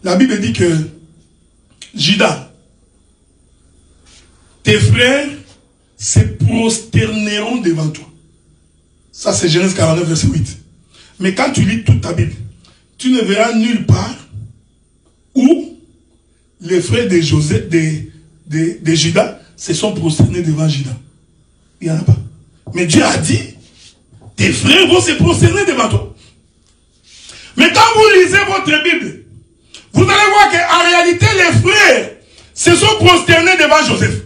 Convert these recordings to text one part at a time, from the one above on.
La Bible dit que Judas, tes frères se prosterneront devant toi. Ça, c'est Genèse 49, verset 8. Mais quand tu lis toute ta Bible, tu ne verras nulle part où les frères de Joseph, de Judas se sont prosternés devant Judas. Il n'y en a pas. Mais Dieu a dit, tes frères vont se prosterner devant toi. Mais quand vous lisez votre Bible, vous allez voir qu'en réalité, les frères se sont prosternés devant Joseph.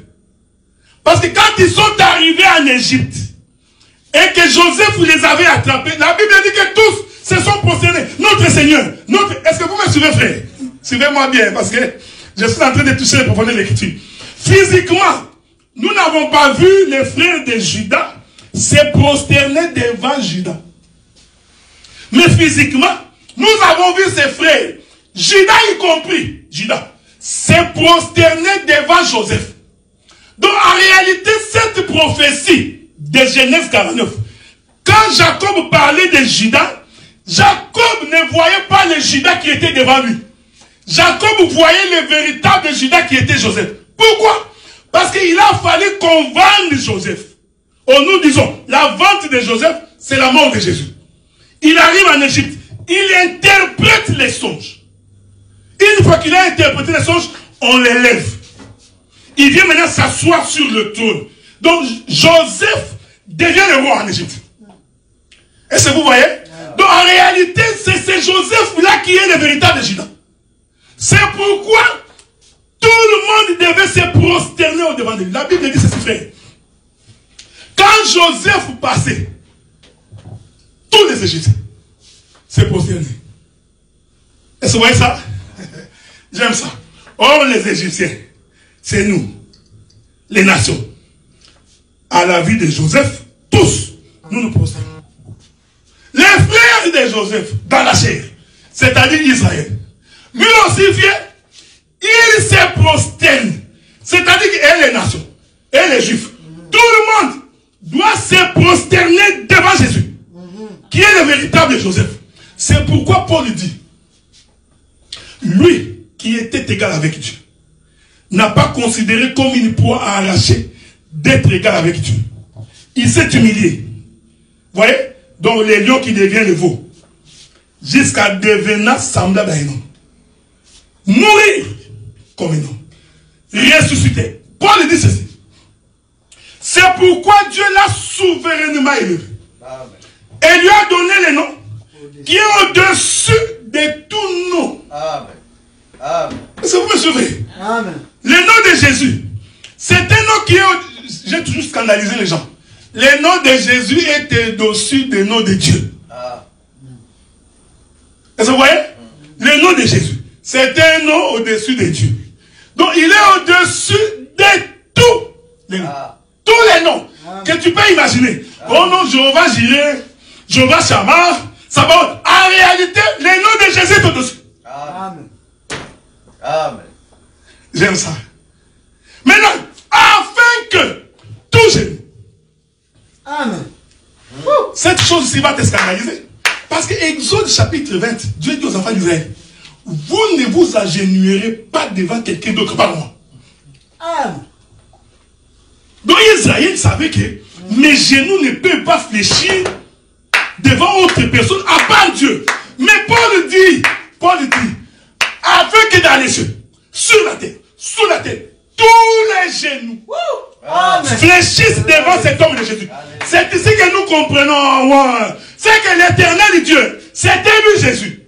Parce que quand ils sont arrivés en Égypte, et que Joseph les avait attrapés, la Bible dit que tous se sont prosternés. Notre Seigneur, est-ce que vous me suivez, frère? Suivez-moi bien, parce que je suis en train de toucher les profondeurs de l'écriture. Physiquement, nous n'avons pas vu les frères de Judas se prosterner devant Judas. Mais physiquement, nous avons vu ces frères, Judas y compris, Judas, se prosterner devant Joseph. Donc en réalité, cette prophétie de Genèse 49, quand Jacob parlait de Judas, Jacob ne voyait pas le Judas qui était devant lui. Jacob voyait le véritable Judas qui était Joseph. Pourquoi? Parce qu'il a fallu qu'on vende Joseph. Oh, nous disons, la vente de Joseph, c'est la mort de Jésus. Il arrive en Égypte, il interprète les songes. Une fois qu'il a interprété les songes, on l'élève. Il vient maintenant s'asseoir sur le trône. Donc, Joseph devient le roi en Égypte. Est-ce que vous voyez? Donc, en réalité, c'est Joseph-là qui est le véritable Judas. C'est pourquoi tout le monde devait se prosterner au devant de lui. La Bible dit ceci, frère. Quand Joseph passait, tous les Égyptiens se prosternaient. Est-ce que vous voyez ça? J'aime ça. Or, les Égyptiens, c'est nous, les nations. À la vie de Joseph, tous, nous nous prosternons. Les frères de Joseph, dans la chair, c'est-à-dire Israël, lui aussi vient, il se prosterne. C'est-à-dire qu'elle est les nations, et les juifs, tout le monde doit se prosterner devant Jésus, qui est le véritable Joseph. C'est pourquoi Paul dit, lui qui était égal avec Dieu, n'a pas considéré comme une proie à arracher d'être égal avec Dieu. Il s'est humilié. Vous voyez? Donc les lions qui deviennent le veau. Jusqu'à devenir semblable à un homme. Mourir comme un homme. Ressusciter. Paul dit ceci. C'est pourquoi Dieu l'a souverainement élevé. Et lui a donné le nom qui est au-dessus de tout nom. Est-ce que vous me suivez? Amen. Le nom de Jésus, c'est un nom qui est... J'ai toujours scandalisé les gens. Le nom de Jésus est au-dessus du nom de Dieu. Est-ce que vous voyez? Le nom de Jésus, c'est un nom au-dessus de Dieu. Donc il est au-dessus de tous les noms. Tous les noms que tu peux imaginer. Oh non, Jéhovah Jireh, Jéhovah Shammah, Sabaoth. En réalité, le nom de Jésus est au-dessus. Amen. Amen. J'aime ça. Maintenant, afin que tout genou. Amen. Cette chose-ci va te scandaliser. Parce que Exode chapitre 20, Dieu dit aux enfants d'Israël, vous ne vous agenouillerez pas devant quelqu'un d'autre par moi. Amen. Donc Israël savait que mes genoux ne peuvent pas fléchir devant autre personne à part Dieu. Mais Paul dit, afin que dans les cieux, sur la terre, sous la terre, tous les genoux fléchissent devant cet homme de Jésus. C'est ici que nous comprenons, c'est que l'éternel Dieu, c'était lui Jésus.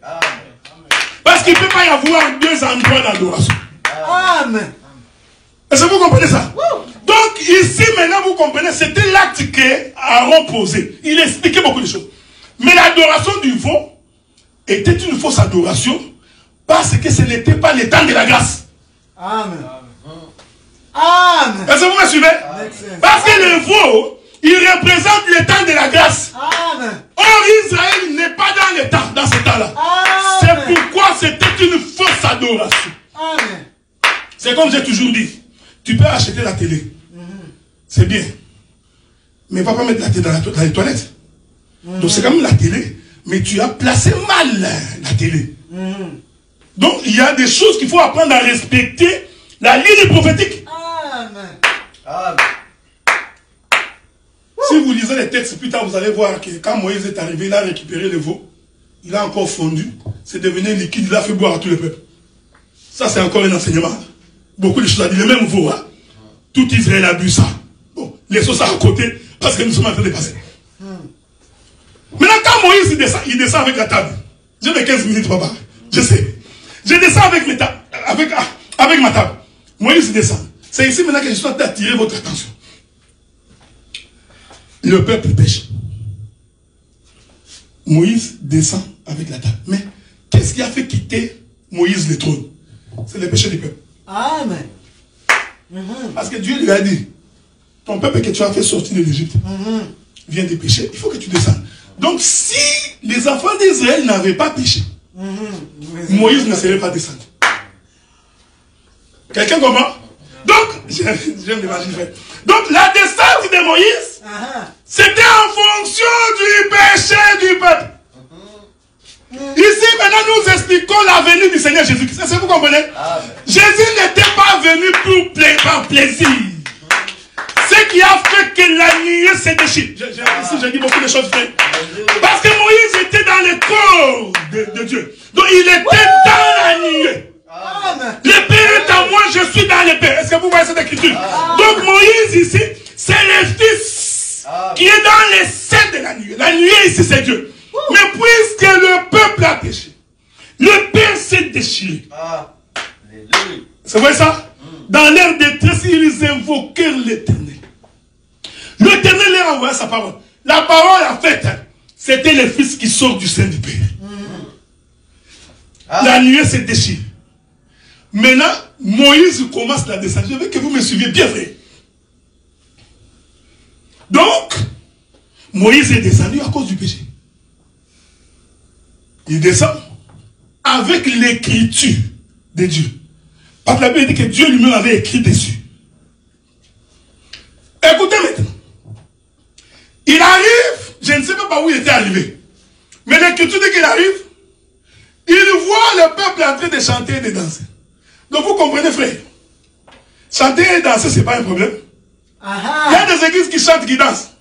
Parce qu'il ne peut pas y avoir deux endroits d'adoration. Amen. Est-ce que vous comprenez ça? Donc ici maintenant vous comprenez, c'était l'acte qu'Aaron posait. Il expliquait beaucoup de choses. Mais l'adoration du veau était une fausse adoration parce que ce n'était pas le temps de la grâce. Amen. Amen. Est-ce que vous me suivez? Amen. Parce que le veau, il représente le temps de la grâce. Amen. Or Israël n'est pas dans le temps, dans ce temps-là. C'est pourquoi c'était une fausse adoration. Amen. C'est comme j'ai toujours dit. Tu peux acheter la télé. C'est bien. Mais va pas mettre la télé dans les toilettes. Donc c'est comme la télé. Mais tu as placé mal la télé. Donc, il y a des choses qu'il faut apprendre à respecter la ligne prophétique. Amen. Amen. Si vous lisez les textes, plus tard, vous allez voir que quand Moïse est arrivé, il a récupéré le veau. Il a encore fondu. C'est devenu liquide. Il a fait boire à tout le peuple. Ça, c'est encore un enseignement. Beaucoup de choses à dire. Le même veau, hein. Tout Israël a bu ça. Bon, laissons ça à côté, parce que nous sommes en train de passer. Maintenant, quand Moïse il descend avec la table. J'ai mes 15 minutes, papa. Je sais. Je descends avec ma table. Moïse descend. C'est ici maintenant que je suis en train d'attirer votre attention. Le peuple pêche. Moïse descend avec la table. Mais qu'est-ce qui a fait quitter Moïse le trône? C'est le péché du peuple. Amen. Parce que Dieu lui a dit, ton peuple que tu as fait sortir de l'Égypte vient de pécher, il faut que tu descendes. Donc si les enfants d'Israël n'avaient pas péché, Moïse ne serait pas descendu. Quelqu'un comprend? Donc, j'aime l'imaginer, frère. Donc la descente de Moïse, c'était en fonction du péché du peuple. Ici, maintenant, nous expliquons la venue du Seigneur Jésus-Christ. Est-ce que vous comprenez? Jésus n'était pas venu par plaisir. Ce qui a fait que la nuée s'est déchirée. Ici, j'ai dit beaucoup de choses, frère. Parce que Moïse était dans le corps de Dieu. Donc, il était dans la nuée. Le Père est en moi, je suis dans le Père. Est-ce que vous voyez cette écriture? Donc, Moïse, ici, c'est le Fils qui est dans les seins de la nuée. La nuée, ici, c'est Dieu. Mais puisque le peuple a péché, le Père s'est déchiré. C'est vrai ça? Dans leur détresse, ils invoquèrent l'Éternel. L'Éternel leur a envoyé sa parole. La parole, en fait, c'était le Fils qui sort du sein du Père. La nuée s'est déchirée. Maintenant, Moïse commence la descente. Je veux que vous me suiviez bien, frère. Donc, Moïse est descendu à cause du péché. Il descend avec l'écriture de Dieu. Parce que la Bible dit que Dieu lui-même avait écrit dessus. Écoutez maintenant. Il arrive, je ne sais pas par où il était arrivé. Mais l'écriture dit qu'il arrive. Il voit le peuple en train de chanter et de danser. Donc vous comprenez, frère. Chanter et danser, ce n'est pas un problème. Il y a des églises qui chantent, qui dansent.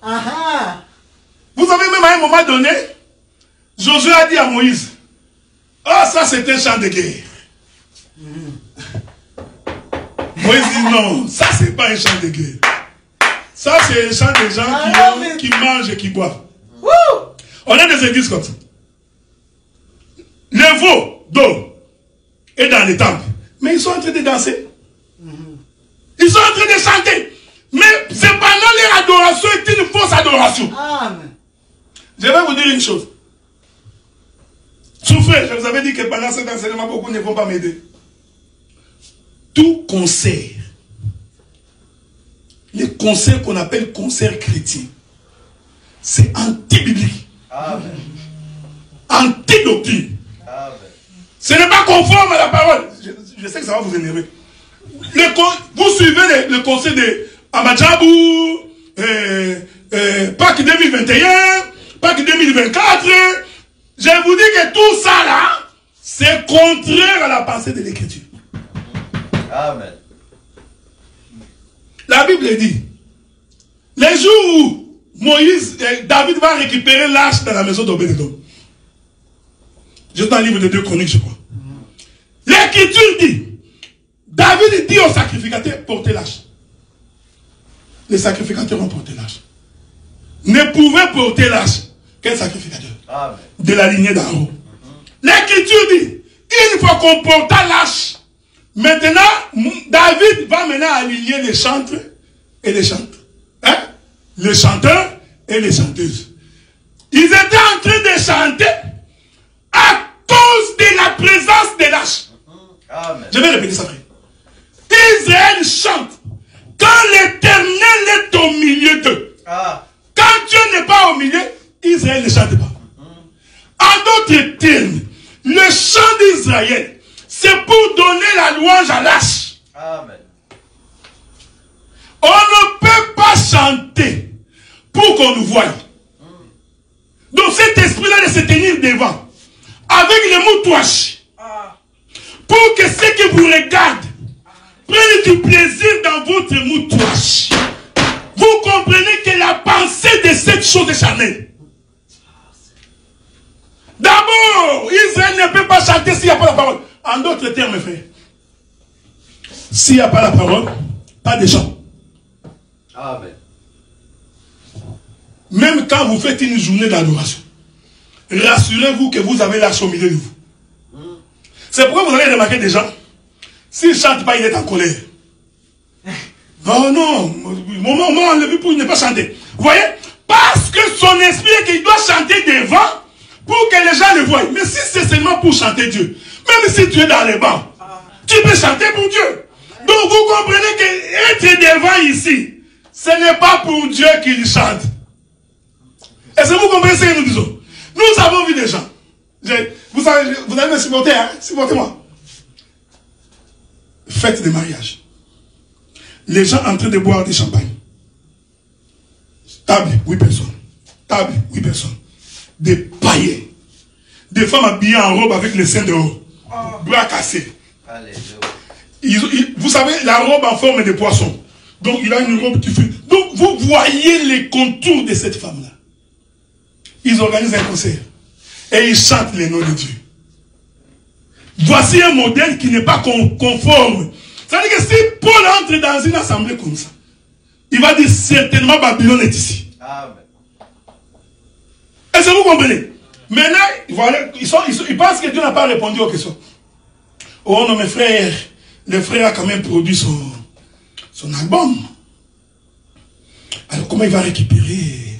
Vous savez, même à un moment donné, Josué a dit à Moïse, oh, ça c'est un chant de guerre. Moïse dit non, ça c'est pas un chant de guerre. Ça c'est un chant de gens qui mangent et qui boivent. On a des églises comme ça. Le veau d'eau est dans les temples. Mais ils sont en train de danser. Ils sont en train de chanter. Mais cependant, leur adoration est une fausse adoration. Amen. Je vais vous dire une chose. Souffrez, je vous avais dit que pendant cet enseignement, beaucoup ne vont pas m'aider. Tout concert, les concerts qu'on appelle concerts chrétiens, c'est anti-biblique. Anti-doctrine. Ce n'est pas conforme à la parole. Je sais que ça va vous énerver. Vous suivez le conseil de Amadjabou, Pâques 2021, Pâques 2024. Je vous dis que tout ça là, c'est contraire à la pensée de l'Écriture. Amen. La Bible dit, les jours où David va récupérer l'arche dans la maison d'Obédédom. Juste dans le livre de 2 Chroniques, je crois. L'Écriture dit, David dit aux sacrificateurs, portez l'arche. Les sacrificateurs ont porté l'arche. Ne pouvaient porter l'arche qu'un sacrificateur. Amen. De la lignée d'Aaron. L'Écriture dit, une fois qu'on porta l'arche, maintenant, David va maintenant aligner les chantres et les chantres. Hein? Les chanteurs et les chanteuses. Ils étaient en train de chanter à cause de la présence de l'arche. Je vais répéter ça, frère. Israël chante quand l'Éternel est au milieu d'eux. Quand Dieu n'est pas au milieu, Israël ne chante pas. En d'autres termes, le chant d'Israël, c'est pour donner la louange à l'arche. On ne peut pas chanter pour qu'on nous voie. Donc cet esprit-là de se tenir devant, avec les moutouaches, du plaisir dans votre moutoche. Vous comprenez que la pensée de cette chose est charnelle. D'abord, Israël ne peut pas chanter s'il n'y a pas la parole. En d'autres termes, frère, s'il n'y a pas la parole, pas de chant. Amen. Même quand vous faites une journée d'adoration, rassurez-vous que vous avez l'arche au milieu de vous. C'est pourquoi vous allez remarquer des gens, s'il ne chante pas, il est en colère. Oh non, moment enlevé pour ne pas chanter. Vous voyez? Parce que son esprit est qu'il doit chanter devant pour que les gens le voient. Mais si c'est seulement pour chanter Dieu, même si tu es dans les bancs, tu peux chanter pour Dieu. Donc vous comprenez que être devant ici, ce n'est pas pour Dieu qu'il chante. Est-ce que vous comprenez ce que nous disons? Nous avons vu des gens. Vous allez me supporter, hein? Supportez-moi. Fête de mariage. Les gens en train de boire du champagne. Table, 8 personnes. Table, 8 personnes. Des païens. Des femmes habillées en robe avec les seins dehors. Bras cassés. Vous savez, la robe en forme de poisson. Donc il a une robe qui fait. Donc vous voyez les contours de cette femme-là. Ils organisent un concert. Et ils chantent les noms de Dieu. Voici un modèle qui n'est pas conforme. C'est-à-dire que si Paul entre dans une assemblée comme ça, il va dire certainement Babylone est ici. Amen. Est-ce que vous comprenez? Maintenant, voilà, ils pensent que Dieu n'a pas répondu aux questions. Oh non, mes frères, le frère a quand même produit son album. Alors comment il va récupérer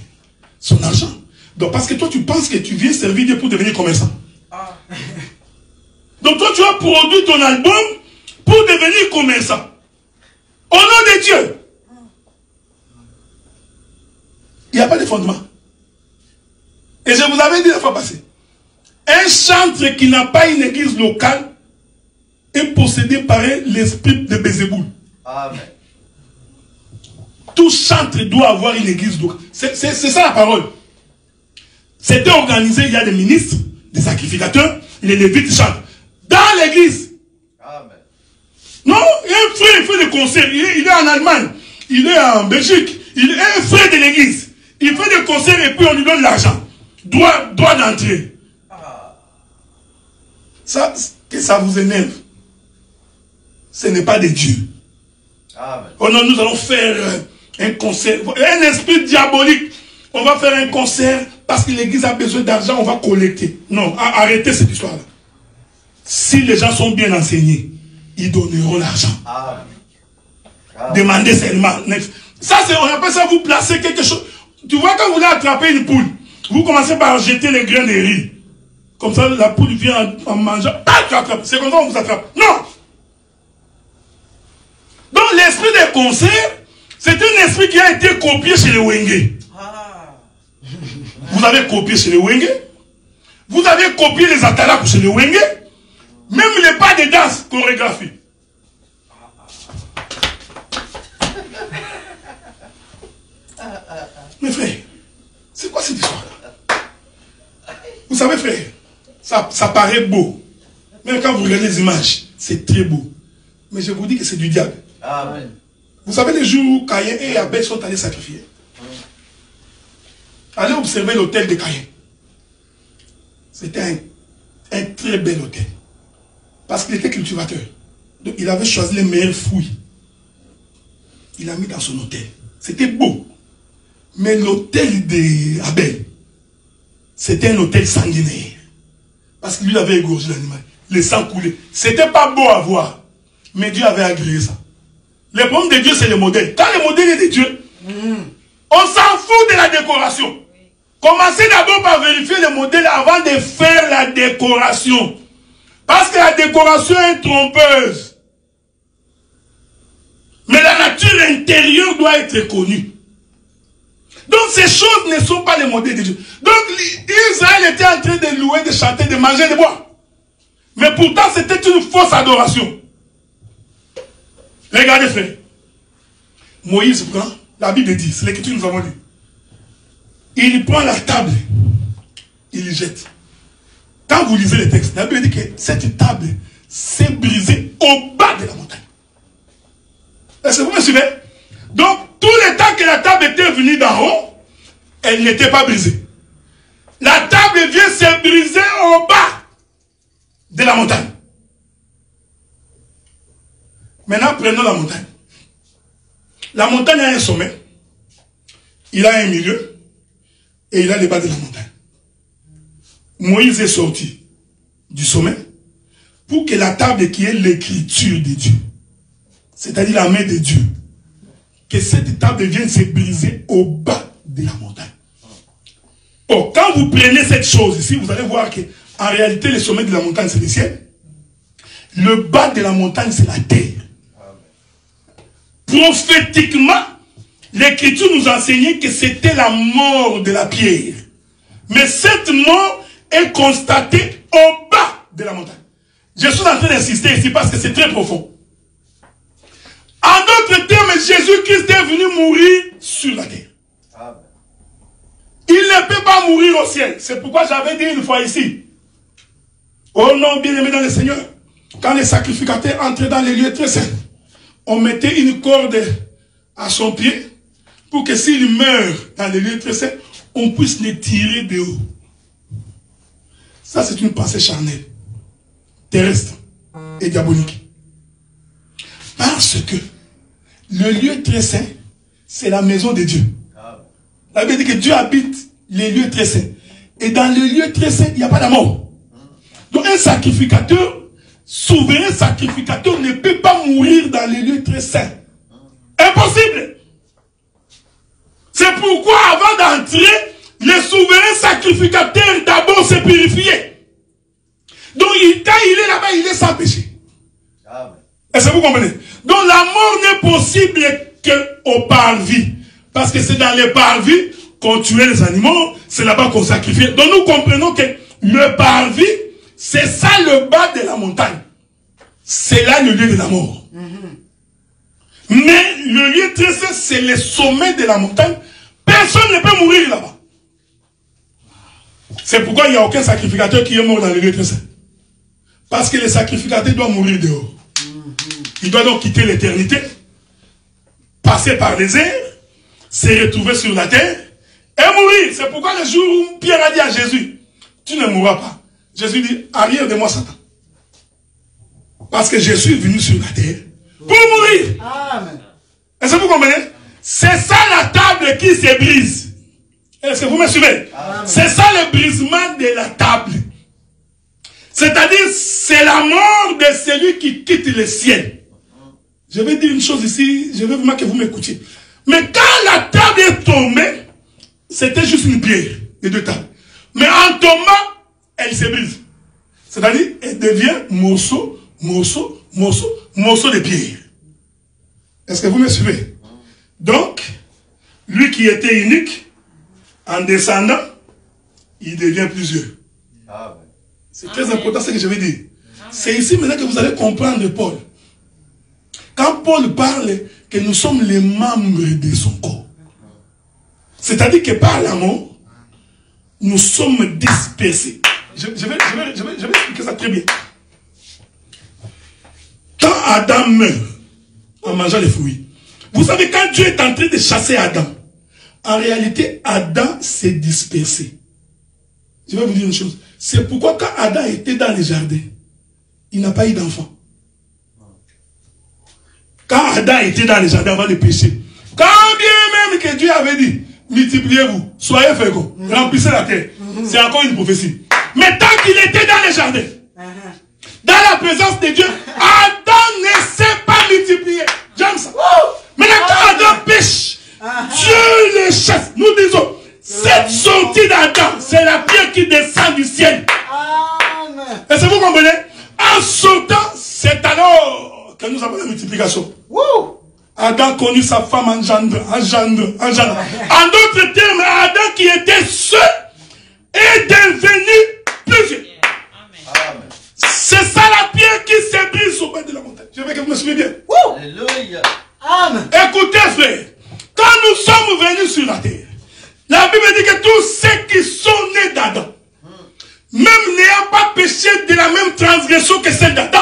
son argent? Donc parce que toi tu penses que tu viens servir Dieu pour devenir commerçant. Donc toi tu as produit ton album pour devenir commerçant. Au nom de Dieu. Il n'y a pas de fondement. Et je vous avais dit la fois passée. Un chantre qui n'a pas une église locale est possédé par l'esprit de Bézéboul. Amen. Tout chantre doit avoir une église locale. C'est ça la parole. C'était organisé, il y a des ministres, des sacrificateurs, les lévites chantent. Dans l'église. Amen. Non, un frère, il fait des concerts. Il est en Allemagne, il est en Belgique, il est un frère de l'église. Il fait des concerts et puis on lui donne l'argent. Droit d'entrée. Ça, que ça vous énerve. Ce n'est pas de Dieu. Amen. Oh non, nous allons faire un concert. Un esprit diabolique. On va faire un concert parce que l'église a besoin d'argent, on va collecter. Non, arrêtez cette histoire-là. Si les gens sont bien enseignés, ils donneront l'argent. Demandez seulement. Ça, on appelle ça vous placer quelque chose. Tu vois, quand vous voulez attraper une poule, vous commencez par jeter les grains de riz. Comme ça, la poule vient en mangeant. Ah, tu attrapes. C'est comme ça qu'on vous attrape. Non! Donc, l'esprit des concerts, c'est un esprit qui a été copié chez les Wenge. Vous avez copié chez les Wenge. Vous avez copié les Atalak chez les Wenge. Même les pas de danse, chorégraphie. Mes frères, c'est quoi cette histoire-là? Vous savez, frère, ça paraît beau. Même quand vous regardez les images, c'est très beau. Mais je vous dis que c'est du diable. Amen. Vous savez les jours où Caïn et Abel sont allés sacrifier? Allez observer l'hôtel de Caïn. C'était un très bel hôtel. Parce qu'il était cultivateur. Donc il avait choisi les meilleurs fruits. Il l'a mis dans son hôtel. C'était beau. Mais l'hôtel d'Abel, c'était un hôtel sanguinaire. Parce qu'il lui avait égorgé l'animal. Le sang coulait. C'était pas beau à voir. Mais Dieu avait agréé ça. Le problème de Dieu, c'est le modèle. Quand le modèle est de Dieu, on s'en fout de la décoration. Commencez d'abord par vérifier le modèle avant de faire la décoration. Parce que la décoration est trompeuse. Mais la nature intérieure doit être connue. Donc ces choses ne sont pas les modèles de Dieu. Donc Israël était en train de louer, de chanter, de manger, de boire. Mais pourtant c'était une fausse adoration. Regardez frère. Moïse prend, la Bible dit, c'est l'écriture que nous avons lu. Il prend la table, il le jette. Quand vous lisez les textes, la Bible dit que cette table s'est brisée au bas de la montagne. Est-ce que vous me suivez? Donc, tout le temps que la table était venue d'en haut, elle n'était pas brisée. La table vient se briser au bas de la montagne. Maintenant, prenons la montagne. La montagne a un sommet, il a un milieu, et il a le bas de la montagne. Moïse est sorti du sommet pour que la table qui est l'écriture de Dieu, c'est-à-dire la main de Dieu, que cette table vienne se briser au bas de la montagne. Or, quand vous prenez cette chose ici, vous allez voir que en réalité, le sommet de la montagne, c'est le ciel. Le bas de la montagne, c'est la terre. Prophétiquement, l'Écriture nous enseignait que c'était la mort de la pierre. Mais cette mort est constatée au bas de la montagne. Je suis en train d'insister ici parce que c'est très profond. En d'autres termes, Jésus-Christ est venu mourir sur la terre. Il ne peut pas mourir au ciel. C'est pourquoi j'avais dit une fois ici. Oh non, bien-aimé dans le Seigneur, quand les sacrificateurs entraient dans les lieux très saints, on mettait une corde à son pied pour que s'il meurt dans les lieux très saints, on puisse les tirer de haut. Ça, c'est une pensée charnelle, terrestre et diabolique. Parce que le lieu très saint, c'est la maison de Dieu. La Bible dit que Dieu habite les lieux très saints. Et dans le lieu très saint, il n'y a pas d'amour. Donc un sacrificateur, souverain sacrificateur, ne peut pas mourir dans les lieux très saints. Impossible. C'est pourquoi avant d'entrer, le souverain sacrificateur d'abord se purifiait. Donc quand il est là-bas, il est sans péché. Est-ce que vous comprenez? Donc la mort n'est possible qu'au parvis. Parce que c'est dans les parvis qu'on tuait les animaux, c'est là-bas qu'on sacrifiait. Donc nous comprenons que le parvis, c'est ça le bas de la montagne. C'est là le lieu de la mort. Mais le lieu très saint, c'est le sommet de la montagne. Personne ne peut mourir là-bas. C'est pourquoi il n'y a aucun sacrificateur qui est mort dans le lieu très saint. Parce que le sacrificateur doit mourir dehors. Il doit donc quitter l'éternité, passer par les airs, se retrouver sur la terre et mourir. C'est pourquoi le jour où Pierre a dit à Jésus, tu ne mourras pas. Jésus dit, arrière de moi Satan. Parce que je suis venu sur la terre pour mourir. Amen. Est-ce que vous comprenez? C'est ça la table qui se brise. Est-ce que vous me suivez? C'est ça le brisement de la table. C'est-à-dire, c'est la mort de celui qui quitte le ciel. Je vais dire une chose ici, je veux vraiment que vous m'écoutiez. Mais quand la table est tombée, c'était juste une pierre, les deux tables. Mais en tombant, elle se brise. C'est-à-dire, elle devient morceau, morceau, morceau, morceau de pierre. Est-ce que vous me suivez? Donc, lui qui était unique, en descendant, il devient plusieurs. C'est très important ce que je vais dire. C'est ici maintenant que vous allez comprendre Paul. Quand Paul parle que nous sommes les membres de son corps, c'est-à-dire que par l'amour, nous sommes dispersés. Je vais expliquer ça très bien. Quand Adam meurt en mangeant les fruits, vous savez, quand Dieu est en train de chasser Adam, en réalité, Adam s'est dispersé. Je vais vous dire une chose. C'est pourquoi quand Adam était dans les jardins, il n'a pas eu d'enfant. Quand Adam était dans les jardins avant de pécher, quand bien même que Dieu avait dit, multipliez-vous, soyez féconds, remplissez la terre. C'est encore une prophétie. Mais tant qu'il était dans les jardins, dans la présence de Dieu, Adam ne s'est pas multiplié. J'aime ça. Maintenant, quand Adam pêche, Dieu le chasse. Nous disons, cette sortie d'Adam, c'est la pierre qui descend du ciel. Est-ce que vous comprenez? En sortant, c'est alors que nous avons la multiplication. Adam connut sa femme engendre. En d'autres termes, Adam qui était seul est devenu plusieurs. C'est ça la pierre qui se brise au bas de la montagne. Je veux que vous me suivez bien. Alléluia. Écoutez, frère, quand nous sommes venus sur la terre, la Bible dit que tous ceux qui sont nés d'Adam, même n'ayant pas péché de la même transgression que celle d'Adam,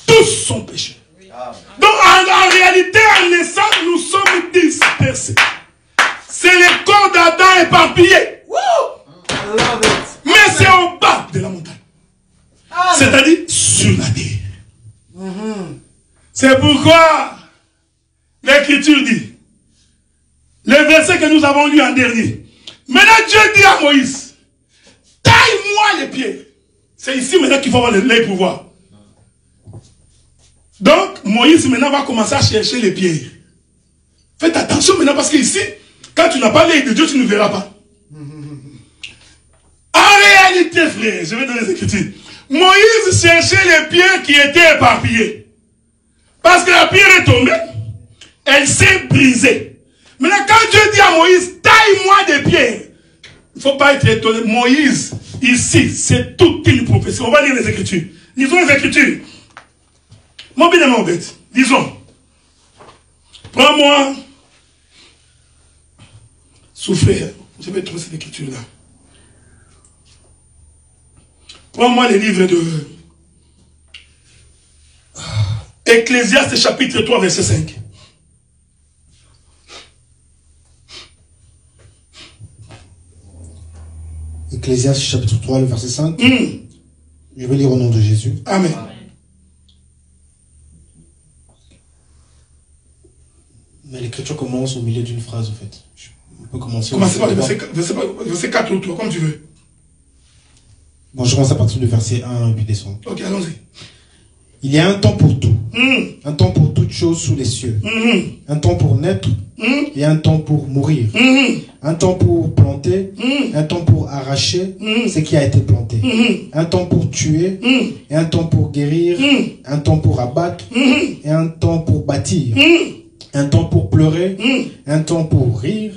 tous sont péchés. Donc en réalité, en C'est-à-dire sur la terre. C'est pourquoi l'Écriture dit, le verset que nous avons lu en dernier. Maintenant Dieu dit à Moïse, taille-moi les pieds. C'est ici maintenant qu'il faut avoir l'œil pour voir. Donc Moïse maintenant va commencer à chercher les pierres. Faites attention maintenant parce que ici, quand tu n'as pas l'œil de Dieu, tu ne verras pas. En réalité, frère, je vais donner les Écritures. Moïse cherchait les pierres qui étaient éparpillées. Parce que la pierre est tombée, elle s'est brisée. Maintenant, quand Dieu dit à Moïse, taille-moi des pierres, il ne faut pas être étonné. Moïse, ici, c'est toute une prophétie. On va lire les Écritures. Lisons les Écritures. Mon bien aimé, bête, disons. Prends-moi, souffrir. Je vais trouver cette écriture-là. Prends-moi les livres de Ecclésiaste chapitre 3, verset 5. Ecclésiaste chapitre 3, le verset 5. Je vais lire au nom de Jésus. Amen. Mais l'écriture commence au milieu d'une phrase, en fait. On peut commencer. Commencez par le verset 4 ou 3, comme tu veux. Bon, je commence à partir du verset 1 et puis descendre. Ok, allons-y. Il y a un temps pour tout. Un temps pour toutes choses sous les cieux. Un temps pour naître et un temps pour mourir. Un temps pour planter, un temps pour arracher ce qui a été planté. Un temps pour tuer et un temps pour guérir. Un temps pour abattre et un temps pour bâtir. Un temps pour pleurer, un temps pour rire,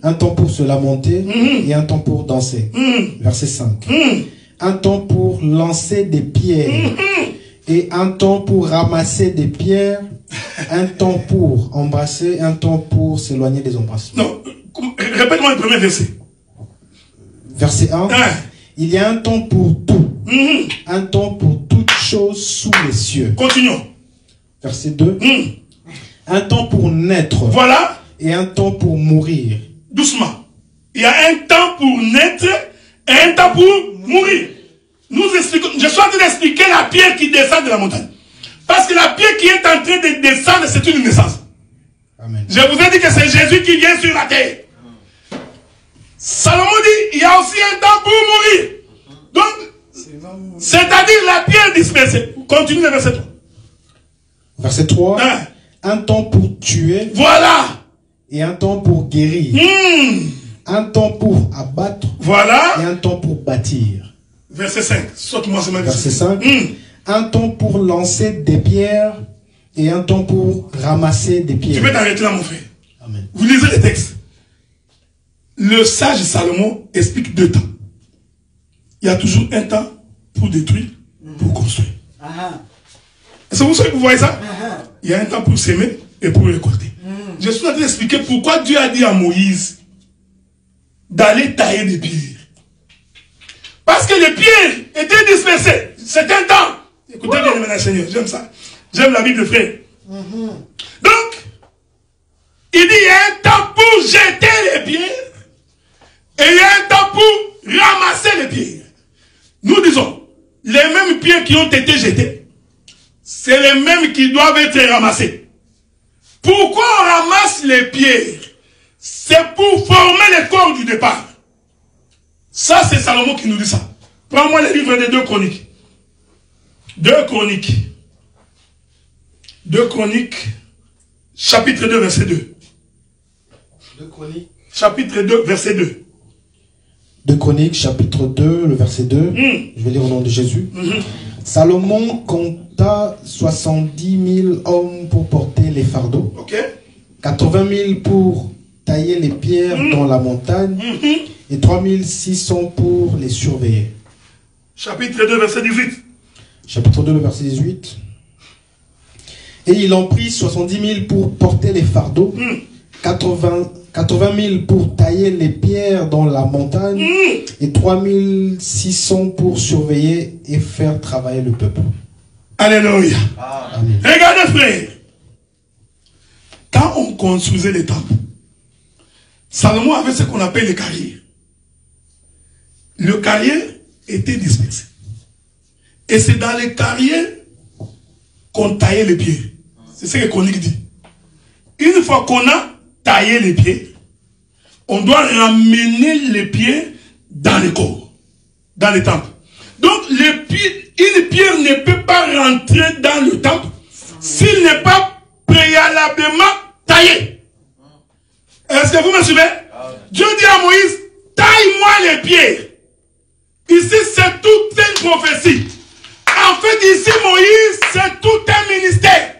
un temps pour se lamenter et un temps pour danser. Verset 5. Un temps pour lancer des pierres et un temps pour ramasser des pierres, un temps pour embrasser, un temps pour s'éloigner des embrassements. Non, répète-moi le premier verset. Verset 1. Il y a un temps pour tout, un temps pour toutes choses sous les cieux. Continuons. Verset 2. Un temps pour naître. Voilà. Et un temps pour mourir. Doucement. Il y a un temps pour naître et un temps pour mourir. Nous expliquons, je suis en train d'expliquer la pierre qui descend de la montagne. Parce que la pierre qui est en train de descendre, c'est une naissance. Amen. Je vous ai dit que c'est Jésus qui vient sur la terre. Salomon dit, il y a aussi un temps pour mourir. Donc, c'est-à-dire la pierre dispersée. Continue le verset 3. Verset 3. Un temps pour tuer. Voilà. Et un temps pour guérir. Un temps pour abattre. Voilà. Et un temps pour bâtir. Verset 5. Saute-moi ce verset 5. Un temps pour lancer des pierres et un temps pour ramasser des pierres. Tu peux t'arrêter là, mon frère. Amen. Vous lisez les textes. Le sage Salomon explique 2 temps. Il y a toujours un temps pour détruire, pour construire. C'est vous que vous voyez ça? Il y a un temps pour s'aimer et pour récolter. Je suis en train d'expliquer pourquoi Dieu a dit à Moïse d'aller tailler des pierres. Parce que les pierres étaient dispersées. C'est un temps. Écoutez bien maintenant, Seigneur, j'aime ça. J'aime la Bible, frère. Donc, il dit il y a un temps pour jeter les pierres et il y a un temps pour ramasser les pierres. Nous disons, les mêmes pierres qui ont été jetées, c'est les mêmes qui doivent être ramassées. Pourquoi on ramasse les pierres? C'est pour former le corps du départ. Ça, c'est Salomon qui nous dit ça. Prends-moi le livre des 2 Chroniques. 2 Chroniques. 2 Chroniques, chapitre 2, verset 2. 2 Chroniques. Chapitre 2, verset 2. 2 Chroniques, chapitre 2, le verset 2. Je vais lire au nom de Jésus. Salomon compta 70 000 hommes pour porter les fardeaux. 80 000 pour tailler les pierres dans la montagne. Et 3 600 pour les surveiller. Chapitre 2, verset 18. Chapitre 2, le verset 18. Et il en prit 70 000 pour porter les fardeaux. 80 000 pour tailler les pierres dans la montagne. Et 3 600 pour surveiller et faire travailler le peuple. Alléluia. Amen. Regardez, frère. Quand on construisait les temples, Salomon avait ce qu'on appelle les carrières. Le carrière était dispersé. Et c'est dans les carrières qu'on taillait les pieds. C'est ce que Chronique dit. Une fois qu'on a taillé les pieds, on doit ramener les pieds dans le corps, dans le temple. Donc, une pierre ne peut pas rentrer dans le temple s'il n'est pas préalablement taillé. Est-ce que vous me suivez? Dieu dit à Moïse, taille-moi les pieds. Ici, c'est toute une prophétie. En fait, ici, Moïse, c'est tout un ministère.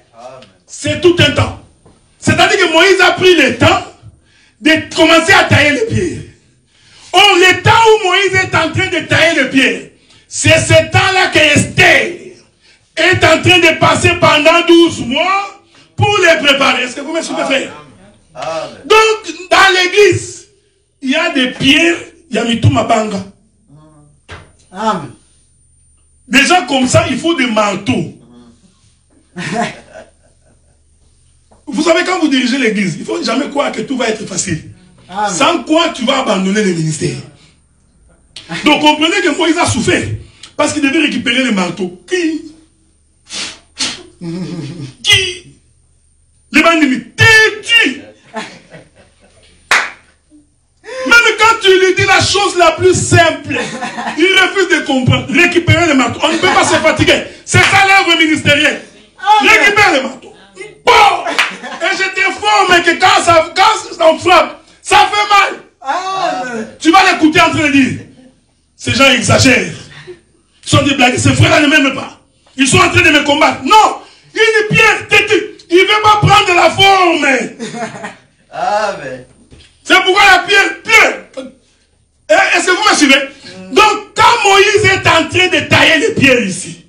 C'est tout un temps. C'est-à-dire que Moïse a pris le temps de commencer à tailler les pieds. Or, le temps où Moïse est en train de tailler les pieds, c'est ce temps-là que Esther est en train de passer pendant 12 mois pour les préparer. Est-ce que vous me suivez, frère? Donc, dans l'église, il y a des pierres, il y a Mituma Banga. Amen. Des gens comme ça, il faut des manteaux. Vous savez, quand vous dirigez l'église, il ne faut jamais croire que tout va être facile. Amen. Sans quoi tu vas abandonner le ministère. Donc comprenez que Moïse a souffert. Parce qu'il devait récupérer les manteaux. Qui Les bandits, têtu. Même quand tu lui dis la chose la plus simple, il refuse de comprendre. Récupérer les manteaux. On ne peut pas se fatiguer. C'est ça l'œuvre ministérielle. Récupère les manteaux. Bon. Et je t'informe que quand on frappe, ça fait mal. Amen. Tu vas l'écouter en train de dire, ces gens exagèrent. Ils sont des blagues. Ces frères-là ne m'aiment pas. Ils sont en train de me combattre. Non. Une pierre têtue. Il ne veut pas prendre la forme. Amen. C'est pourquoi la pierre pleure. Est-ce que vous me suivez? Donc, quand Moïse est en train de tailler les pierres ici,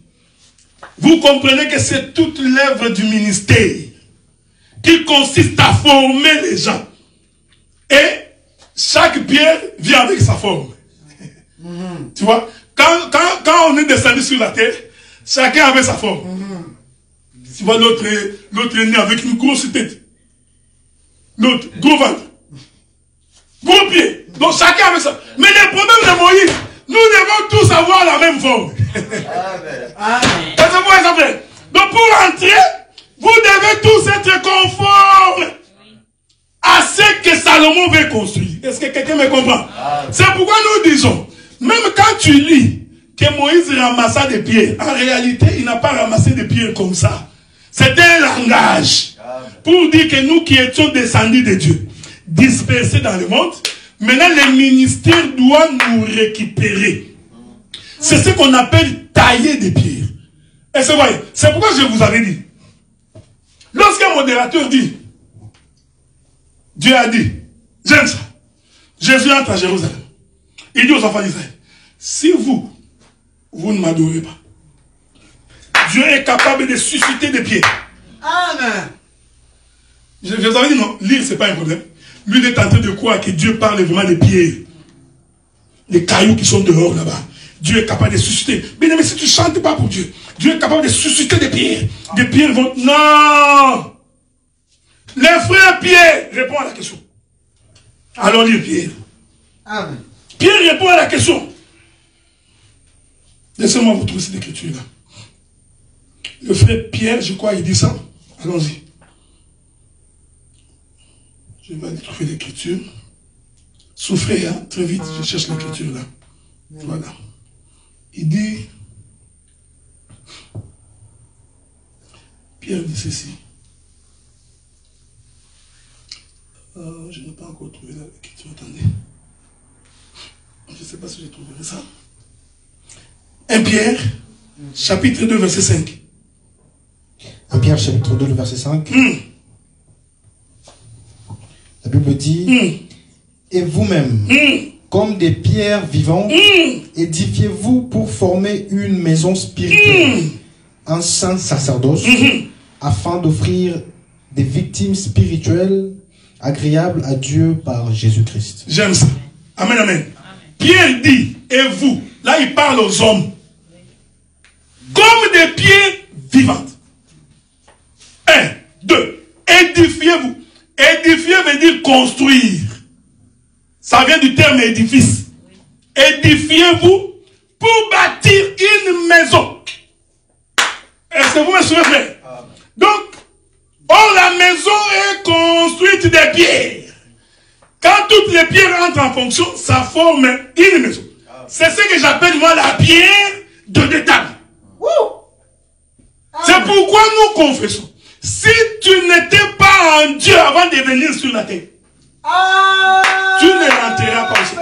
vous comprenez que c'est toute l'œuvre du ministère qui consiste à former les gens. Et chaque pierre vient avec sa forme. Tu vois, quand on est descendu sur la terre, chacun avait sa forme. Tu vois, l'autre est né avec une grosse tête. L'autre, gros ventre. Gros pied. Donc chacun avec ça. Mais le problème de Moïse, nous devons tous avoir la même forme. Amen. Donc pour entrer, vous devez tous être conformes à ce que Salomon veut construire. Est-ce que quelqu'un me comprend? C'est pourquoi nous disons, même quand tu lis que Moïse ramassa des pierres, en réalité, il n'a pas ramassé des pierres comme ça. C'est un langage pour dire que nous qui étions descendus de Dieu, dispersés dans le monde, maintenant le ministère doit nous récupérer. C'est ce qu'on appelle tailler des pierres. Et c'est vrai, c'est pourquoi je vous avais dit, lorsqu'un modérateur dit, Dieu a dit, j'aime ça, Jésus entre à Jérusalem, il dit aux enfants d'Israël, si vous ne m'adorez pas, Dieu est capable de susciter des pierres. Amen. Je vous avais dit non, lire c'est pas un problème. Lui il est en train de croire que Dieu parle vraiment des pierres. Les cailloux qui sont dehors là-bas. Dieu est capable de susciter. Mais si tu ne chantes pas pour Dieu, Dieu est capable de susciter des pierres. Des pierres vont... Non. Les frères Pierre répond à la question. Allons lire Pierre. Amen. Pierre répond à la question. Laissez-moi vous trouver cette écriture-là. Le frère Pierre, je crois, il dit ça. Allons-y. Je vais trouver l'écriture. Souffrez, hein, très vite, je cherche l'écriture là. Voilà. Il dit, Pierre dit ceci. Je n'ai pas encore trouvé l'écriture, attendez. Je ne sais pas si j'ai trouvé ça. 1 Pierre, chapitre 2, verset 5. 1 Pierre, chapitre 2, le verset 5. La Bible dit, et vous-même, comme des pierres vivantes, édifiez-vous pour former une maison spirituelle, un saint sacerdoce, afin d'offrir des victimes spirituelles agréables à Dieu par Jésus-Christ. J'aime ça. Amen, amen. Pierre dit, et vous, là il parle aux hommes, comme des pierres vivantes. 1, 2, édifiez-vous. Édifier veut dire construire. Ça vient du terme édifice. Édifiez-vous pour bâtir une maison. pierres. Quand toutes les pierres entrent en fonction, ça forme une maison. C'est ce que j'appelle moi la pierre de détail. C'est pourquoi nous confessons. Si tu n'étais pas en Dieu avant de venir sur la terre, tu ne rentreras pas au ciel.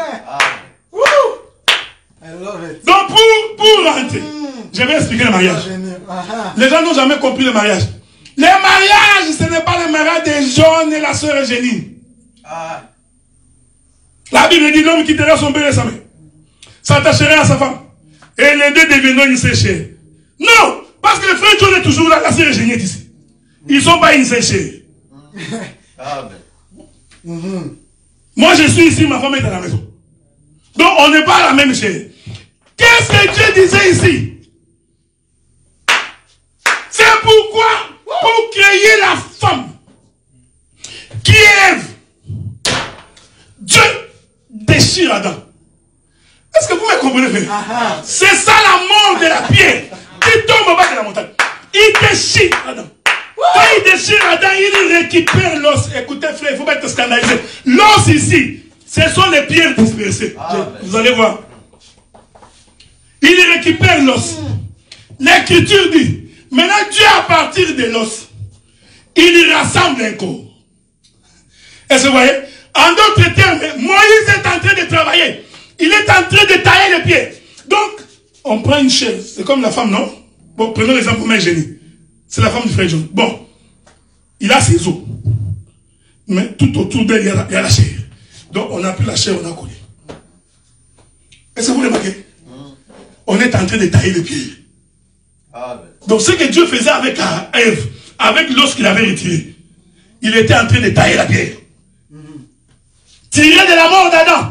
Donc pour rentrer, je vais expliquer le mariage. Les gens n'ont jamais compris le mariage. Le mariage, ce n'est pas le mariage des John et la sœur Eugénie. La Bible dit l'homme quittera son père et sa mère, s'attachera à sa femme, et les deux deviendront une seule chair. Non, parce que le frère John est toujours là, la sœur Eugénie est ici. Ils ne sont pas une seule chair. Moi je suis ici, ma femme est à la maison. Donc on n'est pas à la même chair. Qu'est-ce que Dieu disait ici? C'est pourquoi, pour créer la femme qui est Ève, Dieu déchire Adam. Est-ce que vous me comprenez, frère? C'est ça la mort de la pierre qui tombe au bas de la montagne. Il déchire Adam. Quand il déchire Adam, il récupère l'os. Écoutez, frère, il ne faut pas être scandalisé. L'os ici, ce sont les pierres dispersées. Vous allez voir. Il récupère l'os. L'écriture dit, maintenant Dieu à partir de l'os, il rassemble un corps. Est-ce que vous voyez? En d'autres termes, Moïse est en train de travailler. Il est en train de tailler les pierres. Donc, on prend une chaise. C'est comme la femme, non? Bon, prenons l'exemple pour Eugénie. C'est la femme du frère John. Bon, il a ses os. Mais tout autour d'elle, il y a la chair. Donc, on a pris la chair, on a collé. Est-ce que vous remarquez? On est en train de tailler les pierres. Donc, ce que Dieu faisait avec Ève, avec l'os qu'il avait retiré, il était en train de tailler la pierre. Tirer de la mort d'Adam.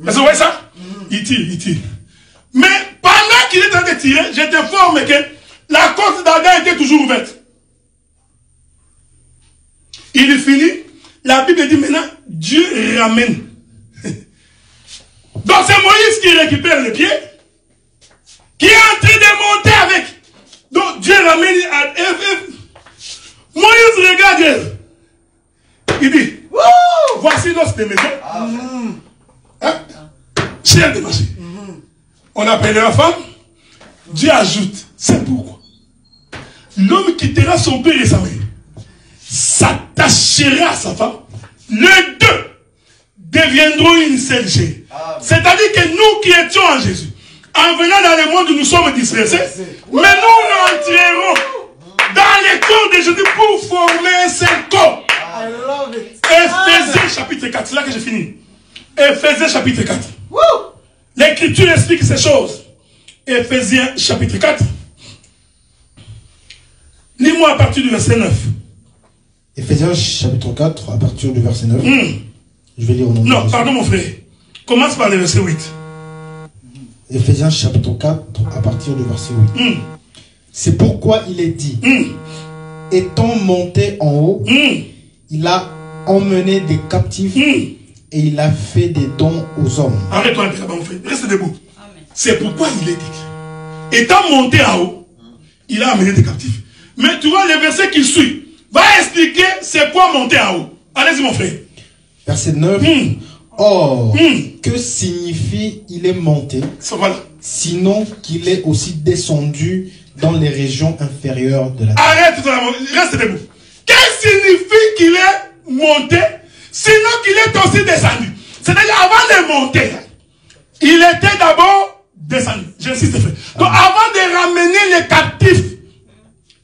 Est-ce que vous voyez ça? Il tire. Mais pendant qu'il est en train de tirer, je t'informe que la côte d'Adam était toujours ouverte. Il finit. La Bible dit maintenant, Dieu ramène. Donc c'est Moïse qui récupère les pieds, qui est en train de monter avec. Donc Dieu ramène à Ève. Moïse regarde Ève. Il dit, voici l'os de maison. Chair de marché. On appelle la femme. Dieu ajoute, c'est pourquoi l'homme quittera son père et sa mère, s'attachera à sa femme, les deux deviendront une seule chair. C'est-à-dire que nous qui étions en Jésus, en venant dans le monde, nous sommes dispersés, mais nous rentrerons dans le corps de Jésus pour former un seul corps. Éphésiens chapitre 4, c'est là que j'ai fini. Éphésiens chapitre 4. L'écriture explique ces choses. Éphésiens chapitre 4. Lis-moi à partir du verset 9. Éphésiens chapitre 4, à partir du verset 9. Je vais lire au nom de Non, Jésus. pardon mon frère. Commence par le verset 8. Éphésiens chapitre 4, à partir du verset 8. C'est pourquoi il est dit, étant monté en haut, il a emmené des captifs et il a fait des dons aux hommes. Arrête-toi un peu là-bas mon frère. Reste debout. C'est pourquoi il est dit. Étant monté en haut, il a amené des captifs. Mais tu vois, le verset qui suit va expliquer c'est quoi monter en haut. Allez-y mon frère. Verset 9. Or, que signifie il est monté? Voilà. Sinon qu'il est aussi descendu dans les régions inférieures de la terre. Arrête, reste debout. Qu'est-ce qui signifie qu'il est monté? Sinon qu'il est aussi descendu. C'est-à-dire avant de monter, il était d'abord descendu. J'insiste frère. Donc avant de ramener les captifs,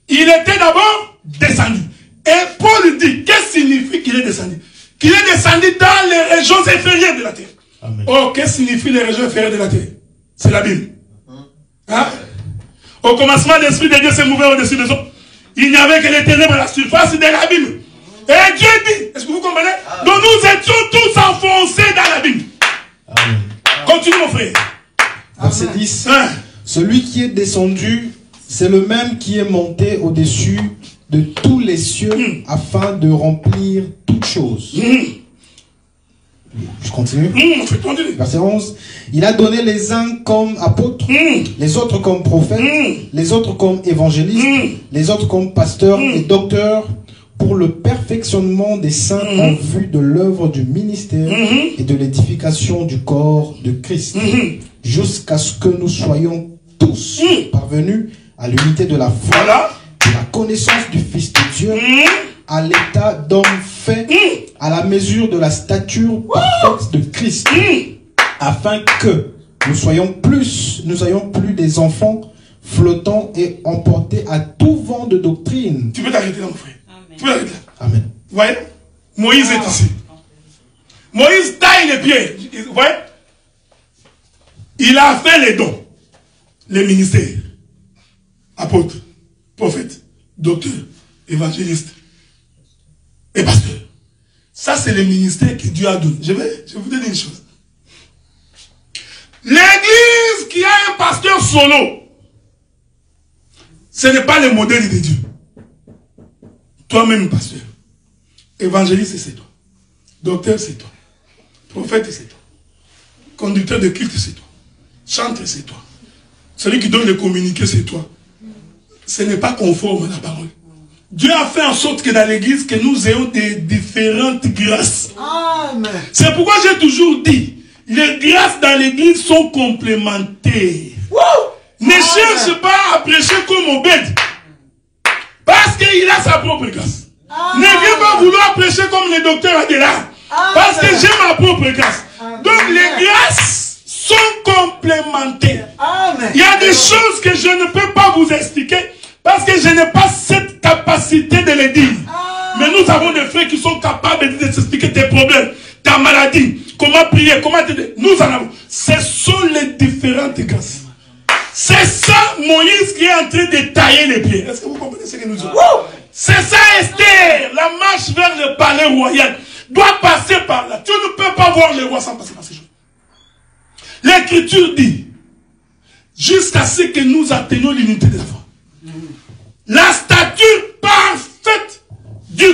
il était d'abord descendu. Et Paul dit, qu'est-ce qui signifie qu'il est descendu? Qu'il est descendu dans les régions inférieures de la terre. Amen. Oh, qu'est-ce qui signifie les régions inférieures de la terre? C'est la Bible. Hein? Au commencement, l'Esprit de Dieu s'est mouvait au-dessus des eaux. Il n'y avait que les ténèbres à la surface de la Bible. Et Dieu dit, est-ce que vous comprenez? Donc nous étions tous enfoncés dans la Bible. Amen. Continue mon frère. Verset 10. Celui qui est descendu, c'est le même qui est monté au-dessus de tous les cieux afin de remplir toutes choses. Je continue. Verset 11. Il a donné les uns comme apôtres, les autres comme prophètes, les autres comme évangélistes, les autres comme pasteurs et docteurs, pour le perfectionnement des saints en vue de l'œuvre du ministère et de l'édification du corps de Christ, jusqu'à ce que nous soyons tous parvenus à l'unité de la foi, de la connaissance du Fils de Dieu, à l'état d'homme fait, à la mesure de la stature parfaite de Christ, afin que nous soyons plus des enfants flottants et emportés à tout vent de doctrine. Tu peux t'arrêter là, mon frère. Tu peux t'arrêter là. Amen. Vous voyez? Moïse est ici. Moïse taille les pieds. Vous voyez? Il a fait les dons. Les ministères. Apôtres, prophètes, docteurs, évangélistes et pasteurs. Ça, c'est les ministères que Dieu a donné. Je vais vous dire une chose. L'église qui a un pasteur solo, ce n'est pas le modèle de Dieu. Toi-même, pasteur. Évangéliste, c'est toi. Docteur, c'est toi. Prophète, c'est toi. Conducteur de culte, c'est toi. Chanteur, c'est toi. Celui qui donne les communiqués, c'est toi. Ce n'est pas conforme à la parole. Dieu a fait en sorte que dans l'église, que nous ayons des différentes grâces. Amen. C'est pourquoi j'ai toujours dit, les grâces dans l'église sont complémentaires. Ne cherche pas à prêcher comme Obed. Parce qu'il a sa propre grâce. Ne viens pas vouloir prêcher comme le docteur Adela. Parce que j'ai ma propre grâce. Donc les grâces sont complémentaires. Il y a des choses que je ne peux pas vous expliquer parce que je n'ai pas cette capacité de les dire. Mais nous avons des frères qui sont capables de t'expliquer tes problèmes, ta maladie, comment prier, comment t'aider. Nous en avons. Ce sont les différentes grâces. C'est ça Moïse qui est en train de tailler les pieds. Est-ce que vous comprenez ce que nous disons? C'est ça Esther. La marche vers le palais royal doit passer par là. Tu ne peux pas voir le roi sans passer par ces choses. L'écriture dit, jusqu'à ce que nous atteignions l'unité de la foi. La stature parfaite du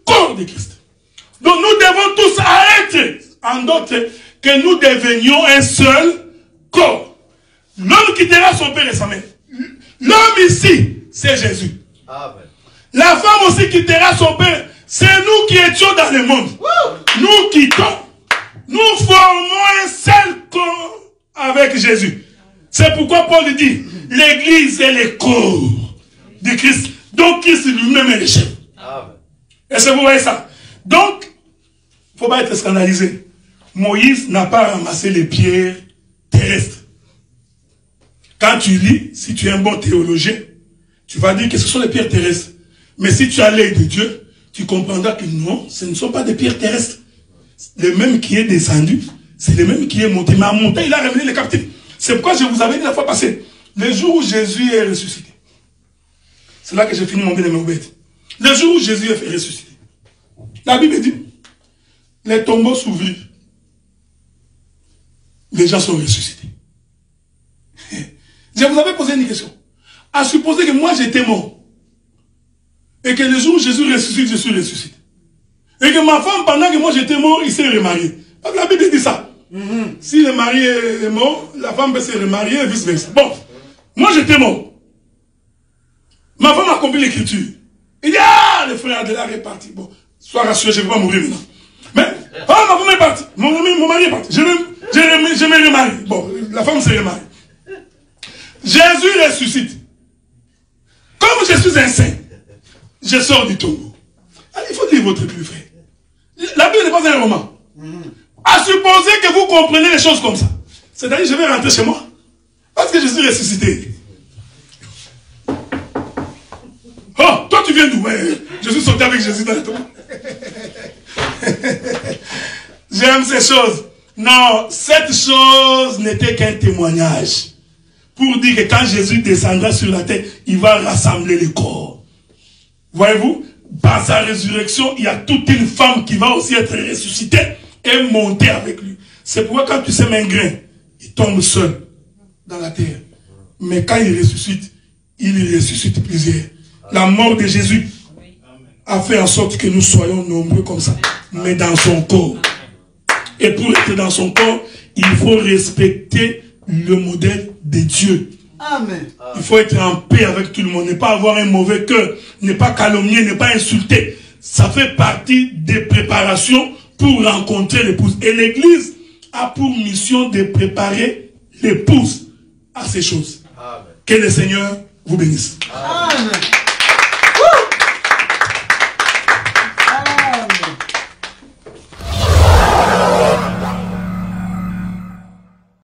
corps de Christ. Donc nous devons tous arrêter, en d'autres, que nous devenions un seul corps. L'homme quittera son père et sa mère. L'homme ici, c'est Jésus. Amen. La femme aussi quittera son père. C'est nous qui étions dans le monde. Nous quittons. Nous formons un seul corps avec Jésus. C'est pourquoi Paul dit, l'église est le corps de Christ. Donc Christ lui-même est le chef. Est-ce que vous voyez ça? Donc, il ne faut pas être scandalisé. Moïse n'a pas ramassé les pierres terrestres. Quand tu lis, si tu es un bon théologien, tu vas dire que ce sont les pierres terrestres. Mais si tu as l'œil de Dieu, tu comprendras que non, ce ne sont pas des pierres terrestres. Le même qui est descendu, c'est le même qui est monté. Mais en montant, il a ramené les captifs. C'est pourquoi je vous avais dit la fois passée, le jour où Jésus est ressuscité. C'est là que j'ai fini mon bien-aimé Obed. Le jour où Jésus est fait ressusciter. La Bible dit, les tombeaux s'ouvrirent. Les gens sont ressuscités. Je vous avais posé une question. À supposer que moi j'étais mort. Et que le jour où Jésus ressuscite, je suis ressuscité. Et que ma femme, pendant que moi j'étais mort, il s'est remarié. Parce que la Bible dit ça. Si le mari est mort, la femme peut se remarier et vice versa. Bon, moi j'étais mort. Ma femme a compris l'écriture. Il dit, ah, le frère de la répartie. Bon, sois rassuré, je ne vais pas mourir maintenant. Mais, ah, ma femme est partie. Mon mari est parti. Je me remarie. Bon, la femme se remarie. Jésus ressuscite. Comme je suis un saint, je sors du tombeau. Alors, il faut lire votre Bible, frère. La Bible n'est pas un roman. À supposer que vous comprenez les choses comme ça. C'est-à-dire, je vais rentrer chez moi. Parce que je suis ressuscité. Oh, toi tu viens d'où? Je suis sorti avec Jésus dans le tombeau. J'aime ces choses. Non, cette chose n'était qu'un témoignage. Pour dire que quand Jésus descendra sur la terre, il va rassembler les corps. Voyez-vous, par sa résurrection, il y a toute une femme qui va aussi être ressuscitée et monter avec lui. C'est pourquoi quand tu sèmes un grain, il tombe seul dans la terre. Mais quand il ressuscite plusieurs. La mort de Jésus a fait en sorte que nous soyons nombreux comme ça, mais dans son corps. Et pour être dans son corps, il faut respecter le modèle de Dieu. Amen. Il faut être en paix avec tout le monde, ne pas avoir un mauvais cœur, ne pas calomnier, ne pas insulter. ça fait partie des préparations pour rencontrer l'épouse. Et l'église a pour mission de préparer l'épouse à ces choses. Amen. Que le Seigneur vous bénisse. Amen.